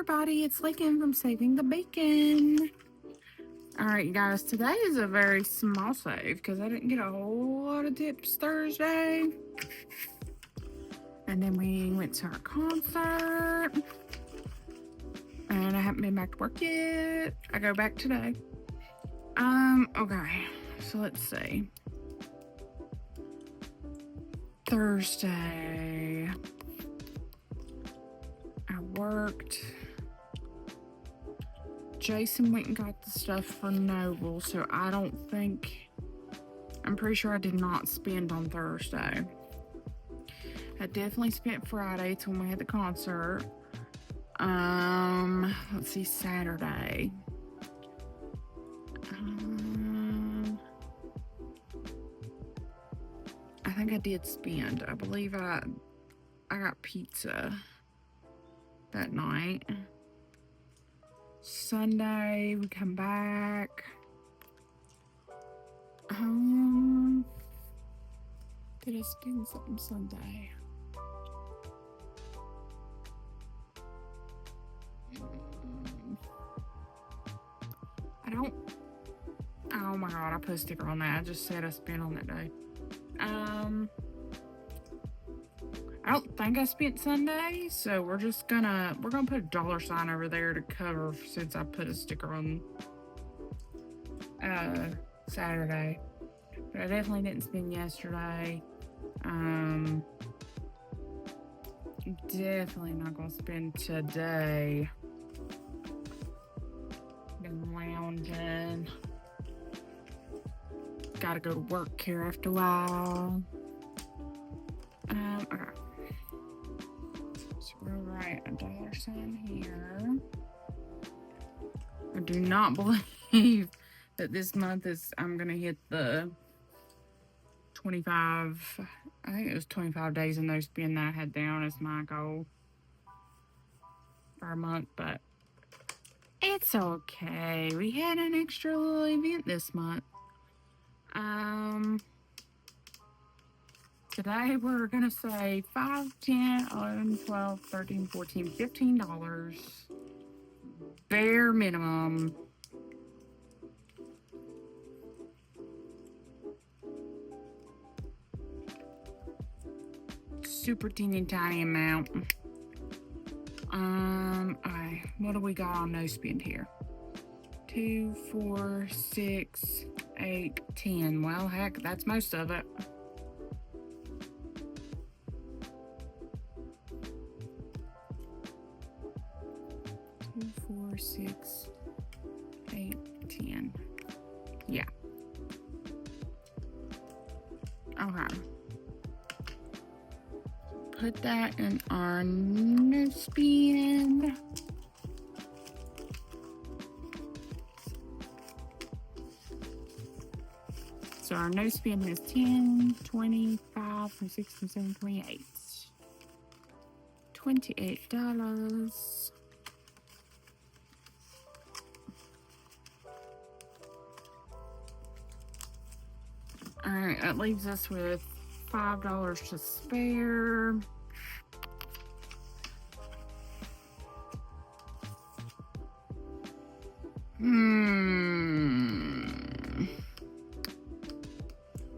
everybody, it's Lakin from Saving the Bacon. Alright, you guys, today is a very small save because I didn't get a whole lot of tips Thursday. And then we went to our concert. And I haven't been back to work yet. I go back today. Okay, so let's see. Thursday, I worked. Jason went and got the stuff for Noble, so I'm pretty sure I did not spend on Thursday. I definitely spent Friday. It's when we had the concert. Let's see, Saturday. I think I did spend. I believe I got pizza that night. Sunday, we come back. Did I spend something Sunday? Oh my god, I put a sticker on that. I just said I spent on that day. I don't think I spent Sunday, so we're gonna put a dollar sign over there to cover since I put a sticker on Saturday. But I definitely didn't spend yesterday. Definitely not gonna spend today. Been lounging. Gotta go to work here after a while. Okay. So we'll write a dollar sign here. I do not believe that this month I'm gonna hit the 25. I think it was 25 days in no spend that I had down as my goal for a month, but it's okay. We had an extra little event this month. Today we're gonna say $5, $10, $11, $12, $13, $14, $15. Bare minimum. Super teeny tiny amount. Alright, what do we got on no spend here? 2, 4, 6, 8, 10. Well, heck, that's most of it. Two, 4, 6, 8, 10. Yeah. Okay. Put that in our no spend. So our no spend is 10, 25, 26, 27, 28. $28. Alright, that leaves us with $5 to spare.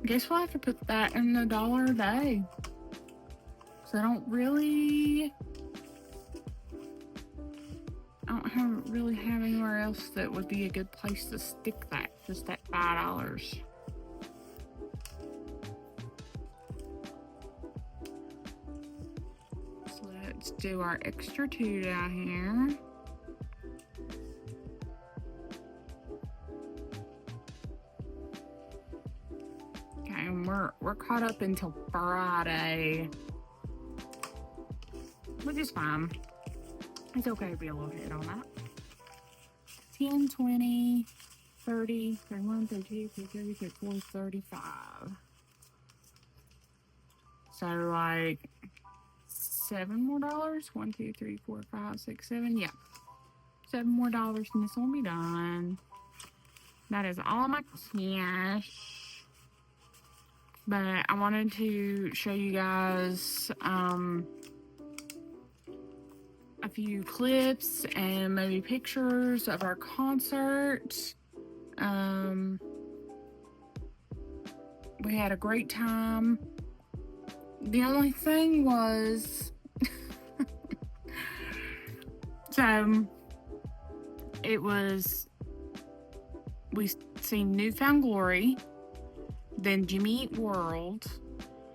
Guess we'll have to put that in the $1 a day. So I don't really have anywhere else that would be a good place to stick that. Just at $5. So let's do our extra 2 down here. Okay, and we're caught up until Friday, which is fine. It's okay to be a little ahead on that. 10, 20, 30, 31, 32, 33, 34, 35. So like $7 more. 1, 2, 3, 4, 5, 6, 7. Yeah. $7 more and this will be done. That is all my cash. But I wanted to show you guys a few clips and maybe pictures of our concert. We had a great time. The only thing was, so it was, we seen New Found Glory, then Jimmy Eat World,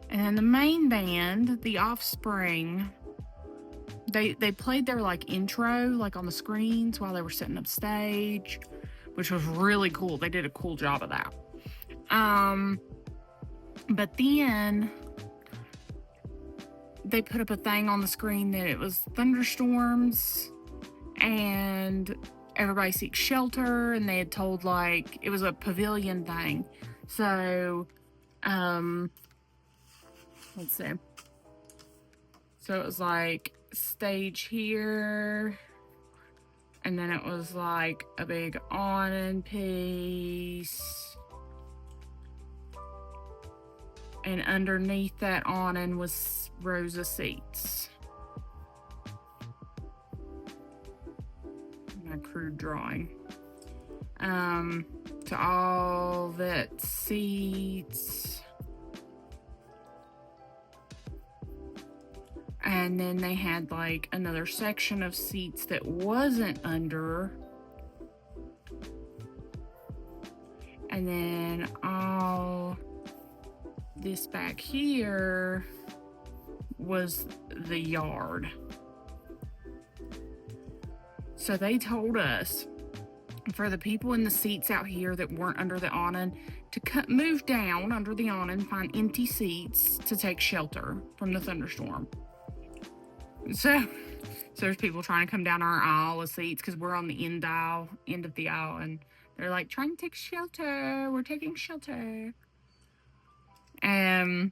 and then the main band, The Offspring. They played their like intro like on the screens while they were setting up stage, which was really cool. They did a cool job of that. But then they put up a thing on the screen that it was thunderstorms and everybody seeks shelter, and they had told like it was a pavilion thing. So let's see. So it was like stage here, and then it was like a big awning piece, and underneath that awning was rows of seats. My crude drawing. To all that seats. And then they had like another section of seats that wasn't under. And then all this back here was the yard. So they told us for the people in the seats out here that weren't under the awning to move down under the awning, find empty seats to take shelter from the thunderstorm. So there's people trying to come down our aisle of seats because we're on the end of the aisle, and they're like trying to take shelter. We're taking shelter. And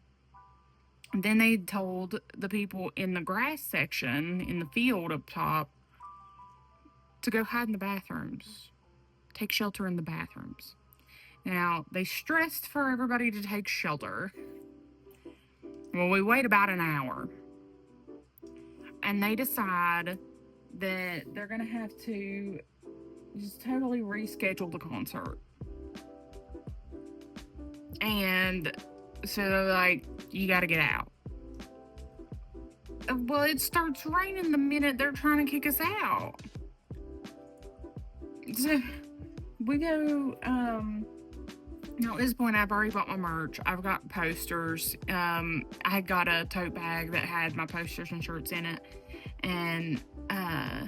then they told the people in the grass section in the field up top to go hide in the bathrooms. Take shelter in the bathrooms. Now, they stressed for everybody to take shelter. Well, we wait about an hour. And they decide that they're going to have to just totally reschedule the concert. And so they're like, you got to get out. Well, it starts raining the minute they're trying to kick us out. So we go, now at this point I've already bought my merch. I've got posters. I had got a tote bag that had my posters and shirts in it. And I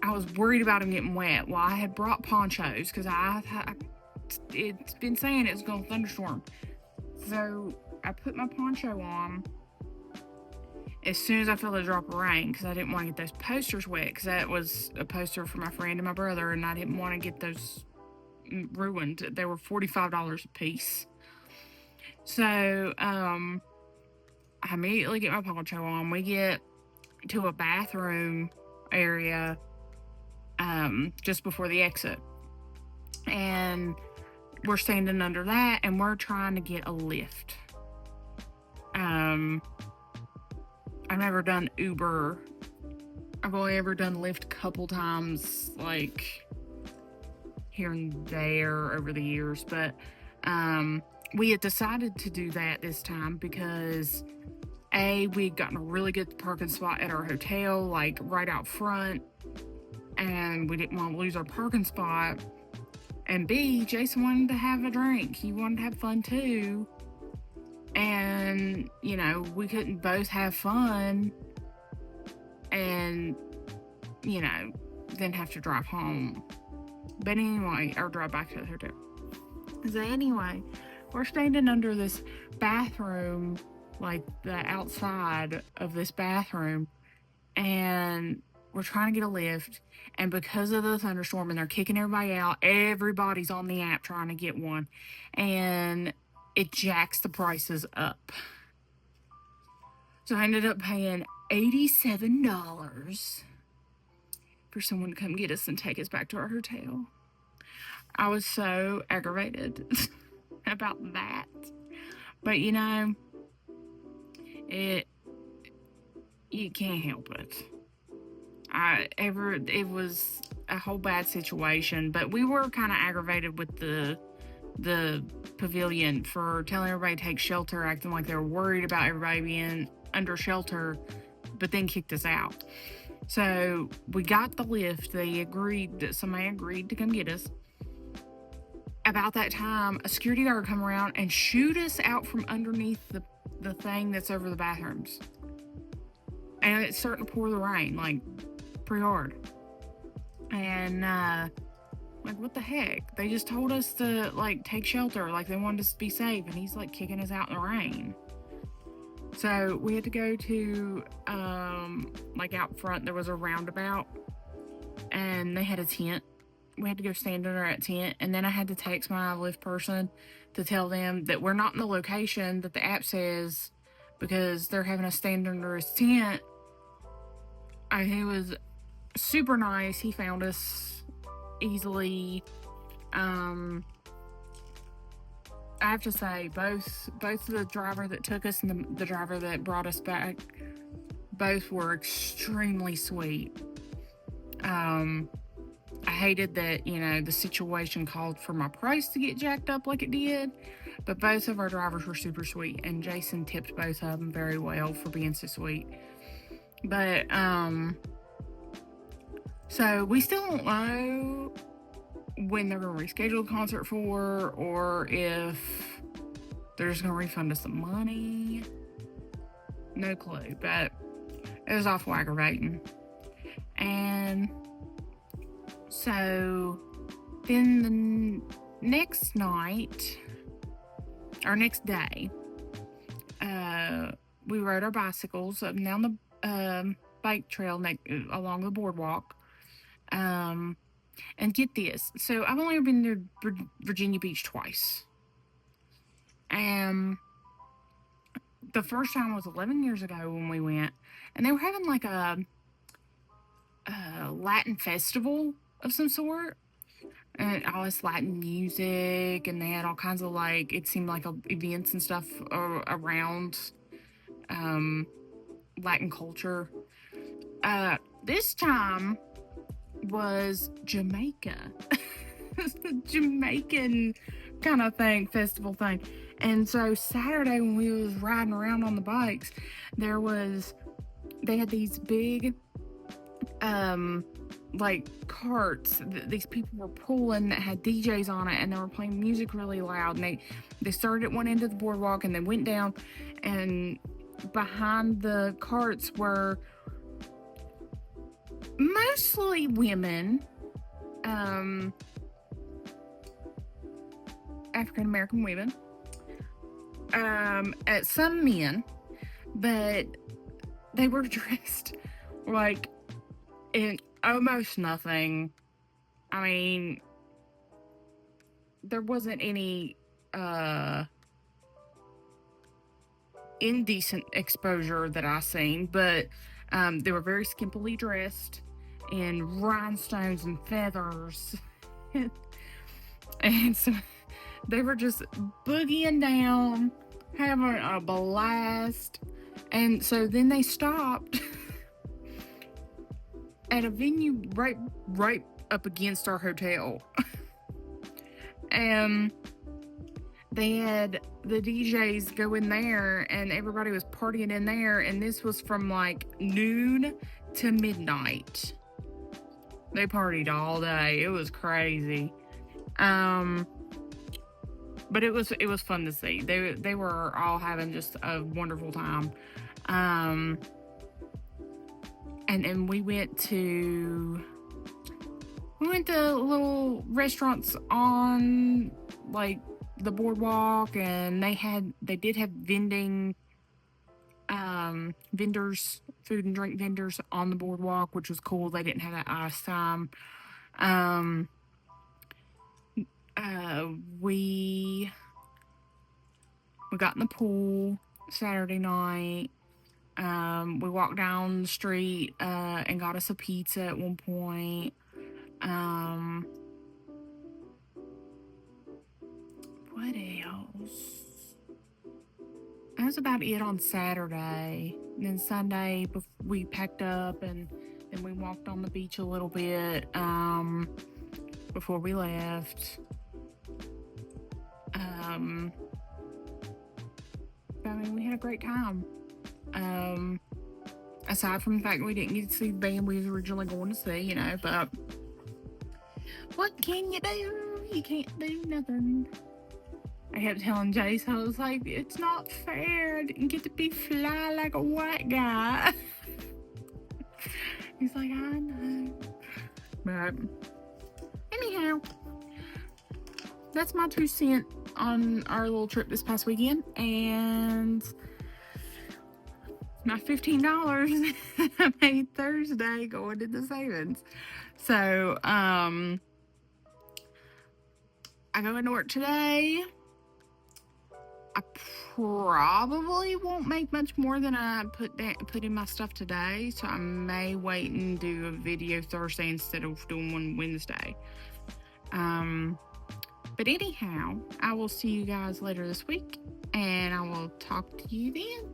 was worried about them getting wet. Well, I had brought ponchos because it's been saying it's going to thunderstorm. So I put my poncho on as soon as I felt a drop of rain because I didn't want to get those posters wet, because that was a poster for my friend and my brother, and I didn't want to get those ruined. They were $45 a piece. So I immediately get my poncho on. We get to a bathroom area just before the exit, and we're standing under that, and we're trying to get a lift. I've never done Uber. I've only ever done Lyft a couple times, like here and there over the years, but we had decided to do that this time because we'd gotten a really good parking spot at our hotel, like right out front, and we didn't want to lose our parking spot. And B, Jason wanted to have a drink. He wanted to have fun too. And, you know, we couldn't both have fun and, you know, then have to drive home. But anyway, or drive back to the hotel. So anyway, we're standing under this bathroom, like the outside of this bathroom, and we're trying to get a lift. And because of the thunderstorm and they're kicking everybody out, everybody's on the app trying to get one. And it jacks the prices up. So I ended up paying $87 for someone to come get us and take us back to our hotel. I was so aggravated about that. But you know, you can't help it. It was a whole bad situation, but we were kind of aggravated with the pavilion for telling everybody to take shelter, acting like they were worried about everybody being under shelter, but then kicked us out. So we got the lift. Somebody agreed to come get us. About that time, a security guard come around and shoot us out from underneath the thing that's over the bathrooms. And it's starting to pour the rain, like, pretty hard. And, like, what the heck? They just told us to, like, take shelter, like, they wanted us to be safe, and he's, like, kicking us out in the rain. So we had to go to, like, out front, there was a roundabout, and they had a tent. We had to go stand under that tent, and then I had to text my Lyft person to tell them that we're not in the location that the app says, because they're having us stand under his tent. He was super nice. He found us easily. I have to say, both the driver that took us and the driver that brought us back, both were extremely sweet. I hated that, the situation called for my price to get jacked up like it did, but both of our drivers were super sweet, and Jason tipped both of them very well for being so sweet. But, so we still don't know when they're going to reschedule the concert for, or if they're just going to refund us the money. No clue, but it was awful aggravating. And so then the next night, or next day, we rode our bicycles up and down the bike trail along the boardwalk. And get this, so I've only been to Virginia Beach twice. The first time was 11 years ago when we went, and they were having like a Latin festival of some sort, and all this Latin music, and they had all kinds of, like, it seemed like events and stuff around Latin culture. This time was Jamaica. The Jamaican kind of festival thing. And so Saturday when we was riding around on the bikes, they had these big like carts that these people were pulling that had DJs on it, and they were playing music really loud, and they started at one end of the boardwalk and they went down, and behind the carts were mostly women, African American women, at some men, but they were dressed like in almost nothing. I mean, there wasn't any indecent exposure that I seen, but they were very skimpily dressed in rhinestones and feathers. And so they were just boogieing down, having a blast. And so then they stopped at a venue right up against our hotel. And they had the DJs go in there, and everybody was partying in there, and this was from like noon to midnight. They partied all day. It was crazy. But it was fun to see. They were all having just a wonderful time. And we went to little restaurants on like the boardwalk, and they did have vendors, food and drink vendors on the boardwalk, which was cool. They didn't have that last time. We got in the pool Saturday night. We walked down the street and got us a pizza at one point. What else? That was about it on Saturday. And then Sunday, we packed up and Then we walked on the beach a little bit before we left. I mean, we had a great time. Aside from the fact we didn't get to see the band we was originally going to see, you know, but what can you do? You can't do nothing. I kept telling Jace, I was like, it's not fair. I didn't get to be fly like a white guy. He's like, I know. But anyhow, that's my 2 cents on our little trip this past weekend. And my $15 I made Thursday going to the savings. So, I go into work today. I probably won't make much more than I put in my stuff today, so I may wait and do a video Thursday instead of doing one Wednesday. But anyhow, I will see you guys later this week, and I will talk to you then.